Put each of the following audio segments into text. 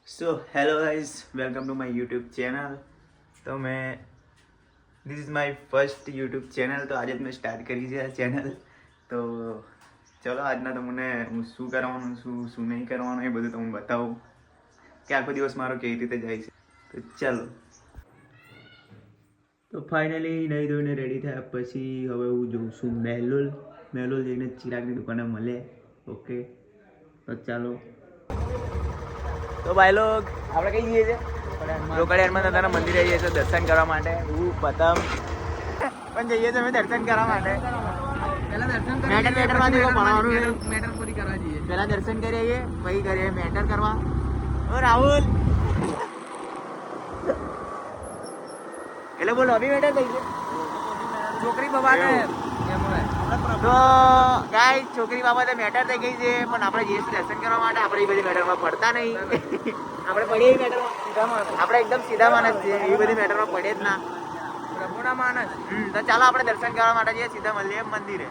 So hello guys, welcome to my YouTube channel. તો મેં this is my first YouTube channel. તો આજે જ મેં સ્ટાર્ટ કરી છે આ ચેનલ. તો ચલો આજના તમને હું શું કરવાનું શું નહીં કરવાનું એ બધું તમને બતાવું કે આખો દિવસ મારો કેવી રીતે જાય છે. તો ચાલો. તો ફાઇનલી નહીં ધોઈને રેડી થયા પછી હવે હું જોઉં છું મેલોલ જઈને ચિરાગની દુકાને મળે. ઓકે તો ચાલો. તો ભાઈ લોગ આપણે કઈ જઈએ છીએ રોકડિયારમાં દાદાના મંદિરે જઈએ છીએ દર્શન કરવા માટે. હું પતંગ પણ જઈએ છીએ અમે દર્શન કરવા માટે. પહેલા દર્શન કરી આવીએ પછી કરીએ મેટર કરવા. ઓ રાહુલ એટલે બોલો અભી મેટર થઈ છે છોકરી બાબતે. તો ગાઈસ છોકરી બાબતે મેટર થઈ ગઈ છે પણ આપણે જઈએ દર્શન કરવા માટે. આપણે એ બધી મેટરમાં પડતા નહીં. આપણે પડીએ મેટરમાં આપણે એકદમ સીધા માણસ છીએ. એ બધી મેટરમાં પડે જ ના પ્રભુના માણસ. તો ચાલો આપણે દર્શન કરવા માટે જઈએ સીધા મળીએ મંદિરે.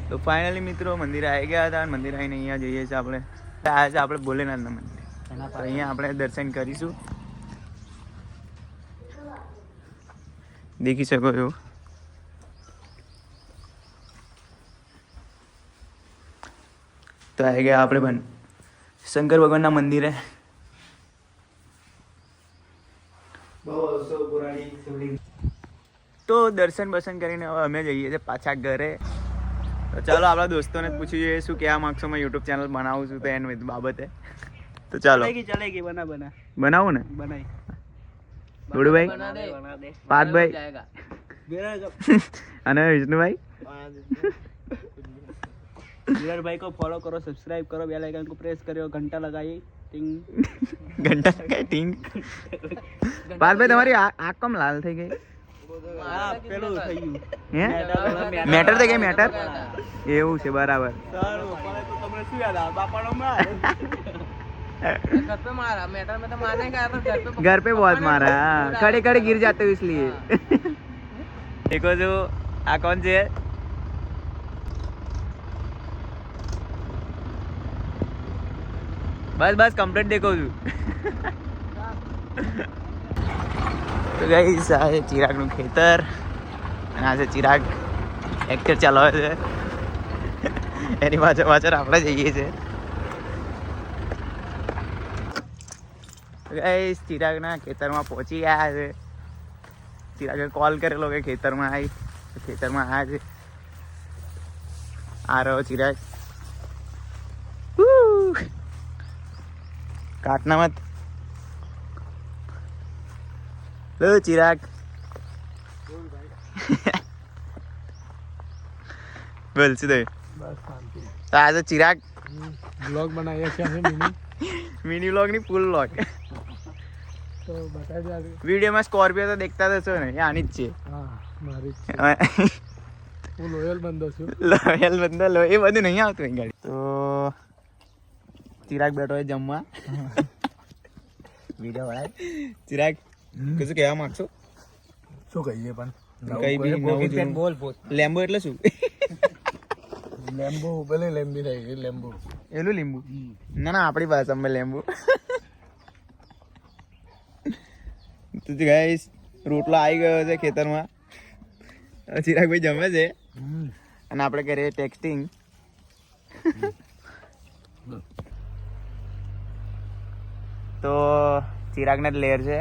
તો ફાઇનલી મિત્રો મંદિરે આવી ગયા હતા. મંદિર આવીને અહીંયા જઈએ છીએ આપણે. આવ્યા છે આપણે ભોલેનાથના મંદિર. તો અહીંયા આપણે દર્શન કરીશું. દેખી શકો છો. તો આવી ગયા આપણે પણ શંકર ભગવાનના મંદિરે. તો દર્શન બર્શન કરીને હવે અમે જઈએ છીએ પાછા ઘરે. તો ચાલો આપણા દોસ્તોને પૂછી જોઈએ શું કહેવા માંગશો. મેં યુટ્યુબ ચેનલ બનાવું છું તો એની બાબતે. તો ચાલો બનાવું ને દોડુભાઈ પાર્થભાઈ અને વિષ્ણુભાઈ. भाई को फॉलो करो, सब्सक्राइब करो, बेल आइकन को प्रेस करो, घंटा लगाइए टिंग. ઘંટા લગાઈ ટીંગ. પાર્થભાઈ તમારી આંખ કમ લાલ થઈ ગઈ. પેલું થઈ ગયું હે મેટર થઈ ગઈ મેટર. એવું છે બરાબર. સારું પણ તો તમને શું યાદ આવે બાપાનો માર घर पे मारा मैटर में तो मारने का पर घर पे बहुत मारा. खड़े खड़े गिर जाते हो इसलिए. देखो जो आ कौन से है. बस बस कंप्लीट देखो છું. તો ગાઈસ આ છે ચિરાગનું ખેતર અને આ છે ચિરાગ એક્ટર ચલાવે છે. એની પાછળ આપણે જઈએ છીએ. ગાઈસ ચિરાગના ખેતરમાં પહોંચી ગયા છે. ચિરાગે કોલ કરેલો કે ખેતરમાં આવી. ખેતરમાં આવ્યા છે. આ રહ્યો ચિરાગ. કાટના મત લો ચિરાગ. બોલ સીધે. તો આજે ચિરાગ ब्लॉग बनाया क्या है મિની વ્લોગ ની ફૂલ વ્લોગ. तो बता दे વિડીયોમાં સ્કોર્પિયો તો દેખતા જ હશો ને. એ આની જ છે. हाँ मारी હું લોયલ બંદો છું. લોયલ બંદો લો એ બધું નહીં આવતું અહીં ગાડી. તો ચિરાગ બેઠો હોય જમવા. વિડીયો બનાય. ચિરાગ કશું કહેવા માંગશો. શું કહીએ પણ કઈ બી નવું જૂનું. બોલ બોલ. લેમ્બો એટલે શું. લેમ્બો ભલે લેમ્બી થઈ લેમ્બો એલું લીંબુ ના ના આપણી ભાષામાં લેમ્બુ. તો ગાઈસ રોટલો આવી ગયો છે ખેતરમાં. ચિરાગભાઈ જમે છે અને આપણે કરીએ ટેક્સટિંગ. તો ચિરાગને જ લેર છે.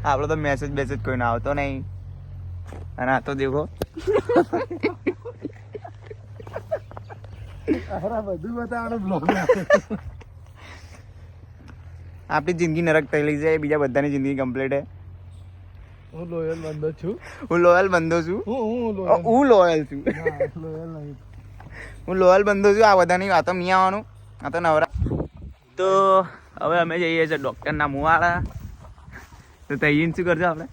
આપણો તો મેસેજ બેસેજ કોઈને આવતો નહીં. અને આ તો દેખો બધું બતાવવાનું બ્લોગ. આપણી જિંદગી નરક થયેલી છે. બીજા બધાની જિંદગી કમ્પ્લીટ છે. હું લોયલ બંદો છું. હું લોયલ બંધો છું. હું લોયલ છું. લોયલ નહીં. હું લોયલ બંધો છું. આ બધાની વાતો મી આવવાનું. આ તો નવરા. તો હવે અમે જઈએ છીએ ડૉક્ટરના મુવાડા. તો તૈયાર શું કરજો આપણે.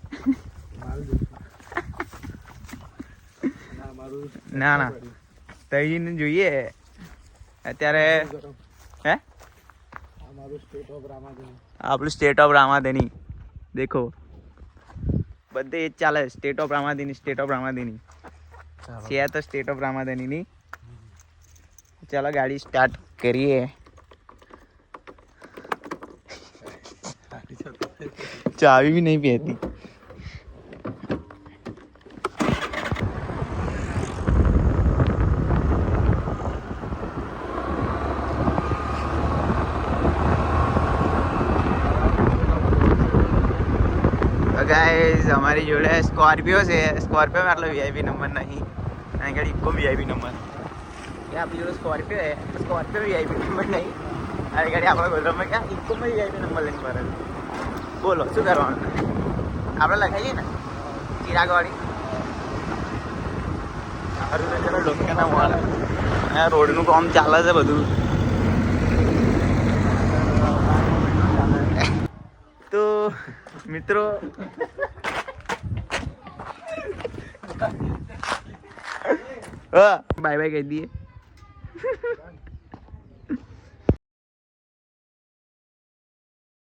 ના ના તઈને જોઈએ અત્યારે હે આપણું સ્ટેટ ઓફ રામાદેની દેખો બધે એ જ ચાલે સ્ટેટ ઓફ રામાદેની છે તો સ્ટેટ ઓફ રામાદેની ચાલો ગાડી સ્ટાર્ટ કરીએ ચાવી भी नहीं पहती गाइस हमारी जोड़े स्कॉर्पियो से है स्कॉर्पियो में मतलब वीआईपी नंबर नहीं અહીં ગાડી ઇકો વીઆઈપી નંબર ये આપણી જોડે સ્કોર્પિયો है स्कॉर्पियो वीआईपी नंबर नहीं અરે ગાડી આપણા ગોધરામાં ક્યાં ઇકોમાં વીઆઈપી નંબર લઈને ફરે બોલો શું કરવાનું આપણે લખાઈએ ને ચિરાગવાડી સારું ને ચલો ડોક્ટરના મોડે અહીંયા રોડનું કામ ચાલે છે બધું તો મિત્રો બાય બાય કહી દઈએ